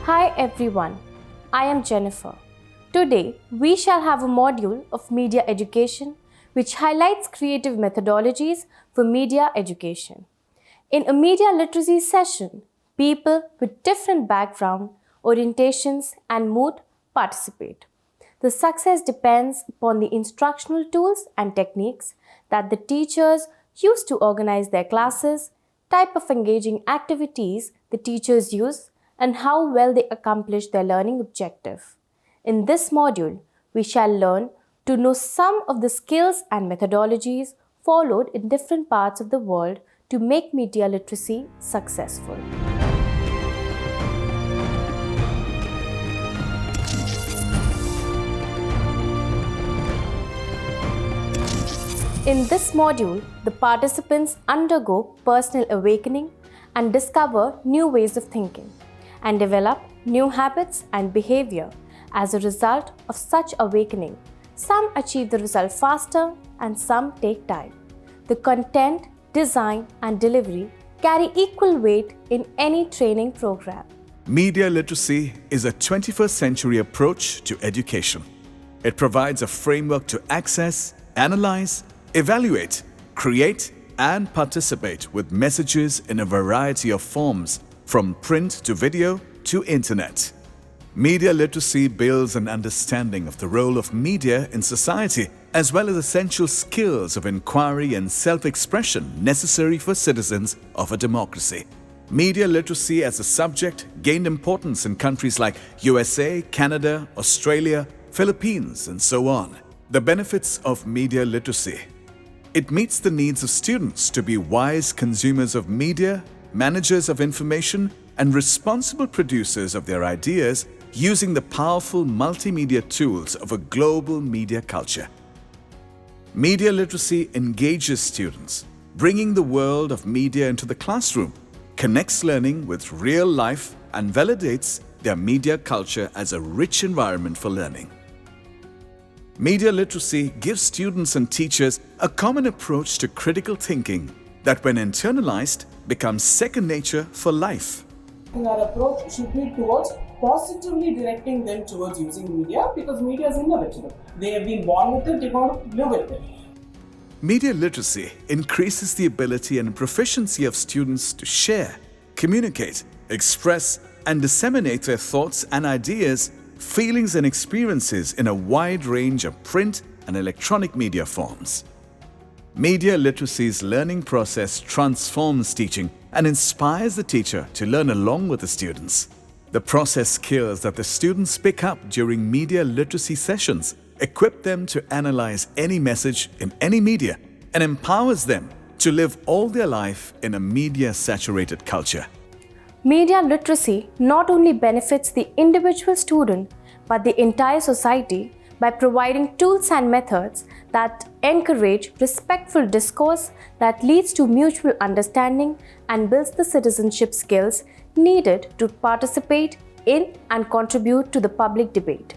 Hi everyone, I am Jennifer. Today we shall have a module of media education which highlights creative methodologies for media education. In a media literacy session, people with different background, orientations and mood participate. The success depends upon the instructional tools and techniques that the teachers use to organize their classes, type of engaging activities the teachers use, and how well they accomplish their learning objective. In this module, we shall learn to know some of the skills and methodologies followed in different parts of the world to make media literacy successful. In this module, the participants undergo personal awakening and discover new ways of thinking, and develop new habits and behavior as a result of such awakening. Some achieve the result faster and some take time. The content, design and delivery carry equal weight in any training program. Media literacy is a 21st century approach to education. It provides a framework to access, analyze, evaluate, create and participate with messages in a variety of forms, from print to video to internet. Media literacy builds an understanding of the role of media in society, as well as essential skills of inquiry and self-expression necessary for citizens of a democracy. Media literacy as a subject gained importance in countries like USA, Canada, Australia, Philippines, and so on. The benefits of media literacy. It meets the needs of students to be wise consumers of media, managers of information, and responsible producers of their ideas using the powerful multimedia tools of a global media culture. Media literacy engages students, bringing the world of media into the classroom, connects learning with real life, and validates their media culture as a rich environment for learning. Media literacy gives students and teachers a common approach to critical thinking that, when internalized, becomes second nature for life. Our approach should be towards positively directing them towards using media, because media is inevitable. They have been born with it, they're going to live with it. Media literacy increases the ability and proficiency of students to share, communicate, express, and disseminate their thoughts and ideas, feelings and experiences in a wide range of print and electronic media forms. Media literacy's learning process transforms teaching and inspires the teacher to learn along with the students. The process skills that the students pick up during media literacy sessions equip them to analyze any message in any media and empowers them to live all their life in a media-saturated culture. Media literacy not only benefits the individual student but the entire society by providing tools and methods that encourage respectful discourse that leads to mutual understanding and builds the citizenship skills needed to participate in and contribute to the public debate.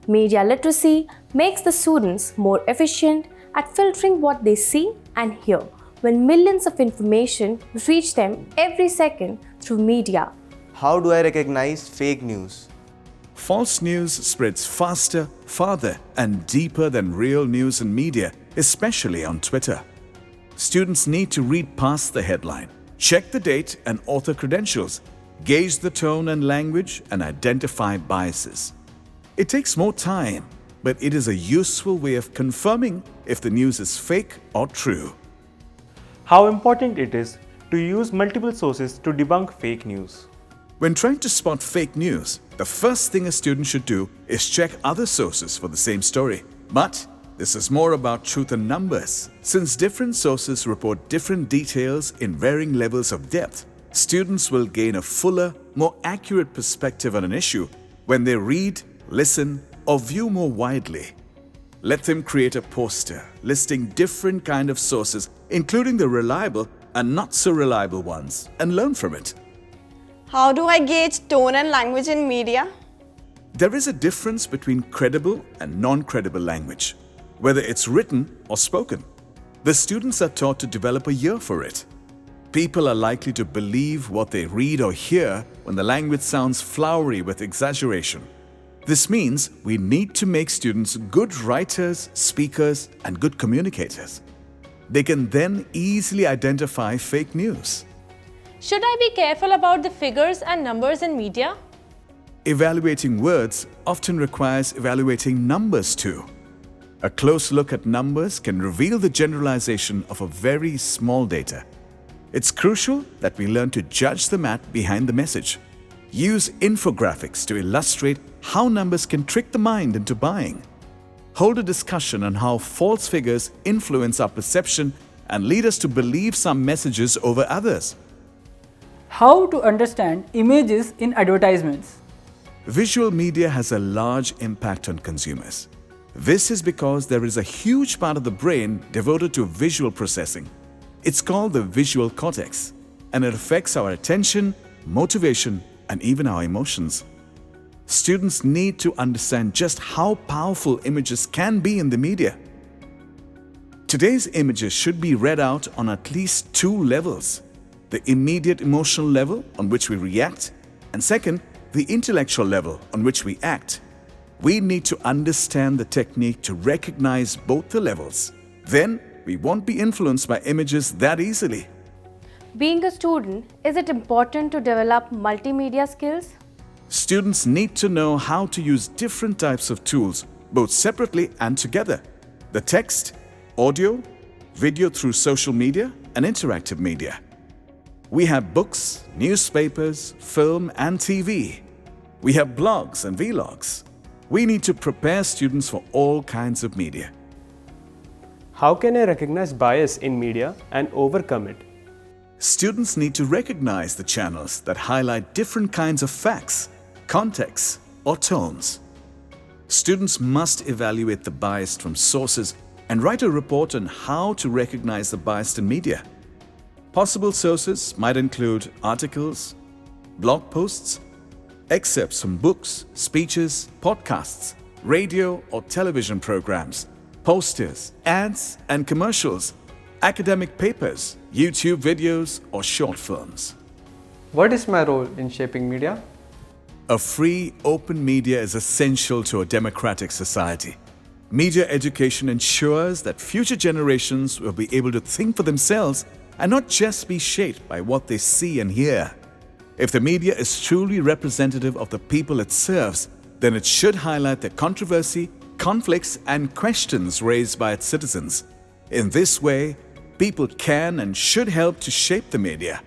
Media literacy makes the students more efficient at filtering what they see and hear when millions of information reach them every second through media. How do I recognize fake news? False news spreads faster, farther, and deeper than real news in media, especially on Twitter. Students need to read past the headline, check the date and author credentials, gauge the tone and language, and identify biases. It takes more time, but it is a useful way of confirming if the news is fake or true. How important it is to use multiple sources to debunk fake news. When trying to spot fake news, the first thing a student should do is check other sources for the same story. But this is more about truth and numbers. Since different sources report different details in varying levels of depth, students will gain a fuller, more accurate perspective on an issue when they read, listen, or view more widely. Let them create a poster listing different kinds of sources, including the reliable and not so reliable ones, and learn from it. How do I gauge tone and language in media? There is a difference between credible and non-credible language, whether it's written or spoken. The students are taught to develop a ear for it. People are likely to believe what they read or hear when the language sounds flowery with exaggeration. This means we need to make students good writers, speakers, and good communicators. They can then easily identify fake news. Should I be careful about the figures and numbers in media? Evaluating words often requires evaluating numbers too. A close look at numbers can reveal the generalization of a very small data. It's crucial that we learn to judge the math behind the message. Use infographics to illustrate how numbers can trick the mind into buying. Hold a discussion on how false figures influence our perception and lead us to believe some messages over others. How to understand images in advertisements? Visual media has a large impact on consumers. This is because there is a huge part of the brain devoted to visual processing. It's called the visual cortex, and it affects our attention, motivation, and even our emotions. Students need to understand just how powerful images can be in the media. Today's images should be read out on at least two levels: the immediate emotional level on which we react, and second, the intellectual level on which we act. We need to understand the technique to recognize both the levels. Then we won't be influenced by images that easily. Being a student, is it important to develop multimedia skills? Students need to know how to use different types of tools, both separately and together. The text, audio, video through social media, and interactive media. We have books, newspapers, film, and TV. We have blogs and vlogs. We need to prepare students for all kinds of media. How can I recognize bias in media and overcome it? Students need to recognize the channels that highlight different kinds of facts, contexts, or tones. Students must evaluate the bias from sources and write a report on how to recognize the bias in media. Possible sources might include articles, blog posts, excerpts from books, speeches, podcasts, radio or television programs, posters, ads and commercials, academic papers, YouTube videos or short films. What is my role in shaping media? A free, open media is essential to a democratic society. Media education ensures that future generations will be able to think for themselves and not just be shaped by what they see and hear. If the media is truly representative of the people it serves, then it should highlight the controversy, conflicts, and questions raised by its citizens. In this way, people can and should help to shape the media.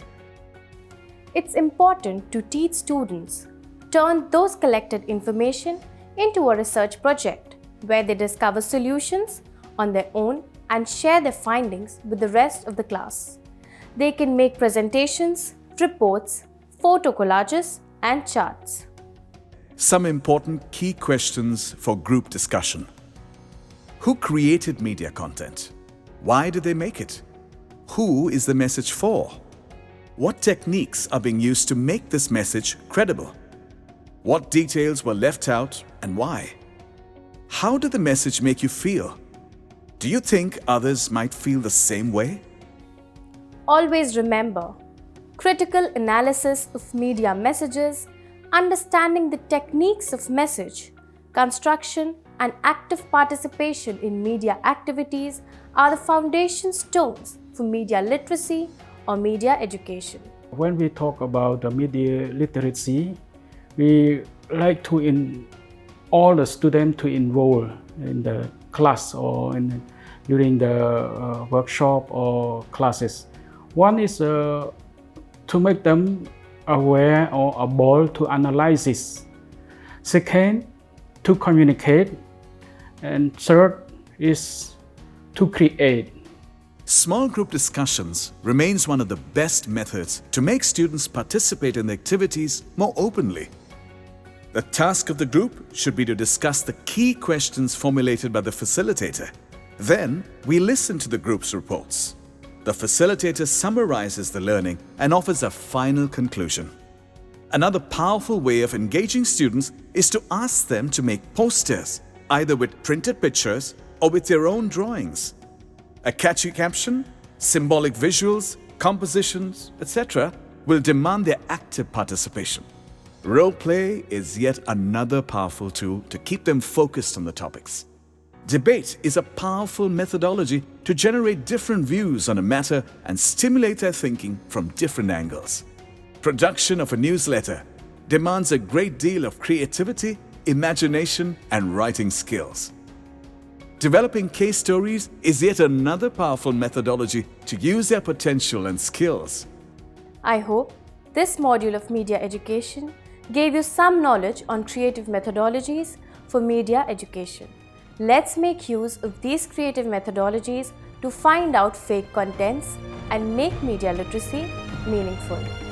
It's important to teach students, turn those collected information into a research project where they discover solutions on their own and share their findings with the rest of the class. They can make presentations, reports, photo collages, and charts. Some important key questions for group discussion. Who created media content? Why did they make it? Who is the message for? What techniques are being used to make this message credible? What details were left out and why? How did the message make you feel? Do you think others might feel the same way? Always remember, critical analysis of media messages, understanding the techniques of message, construction, and active participation in media activities are the foundation stones for media literacy or media education. When we talk about the media literacy, we like to all the students to enroll in the class or during the workshop or classes. One is to make them aware or able to analyze this. Second, to communicate. And third is to create. Small group discussions remains one of the best methods to make students participate in the activities more openly. The task of the group should be to discuss the key questions formulated by the facilitator. Then, we listen to the group's reports. The facilitator summarizes the learning and offers a final conclusion. Another powerful way of engaging students is to ask them to make posters, either with printed pictures or with their own drawings. A catchy caption, symbolic visuals, compositions, etc., will demand their active participation. Role play is yet another powerful tool to keep them focused on the topics. Debate is a powerful methodology to generate different views on a matter and stimulate their thinking from different angles. Production of a newsletter demands a great deal of creativity, imagination, and writing skills. Developing case stories is yet another powerful methodology to use their potential and skills. I hope this module of media education gave you some knowledge on creative methodologies for media education. Let's make use of these creative methodologies to find out fake contents and make media literacy meaningful.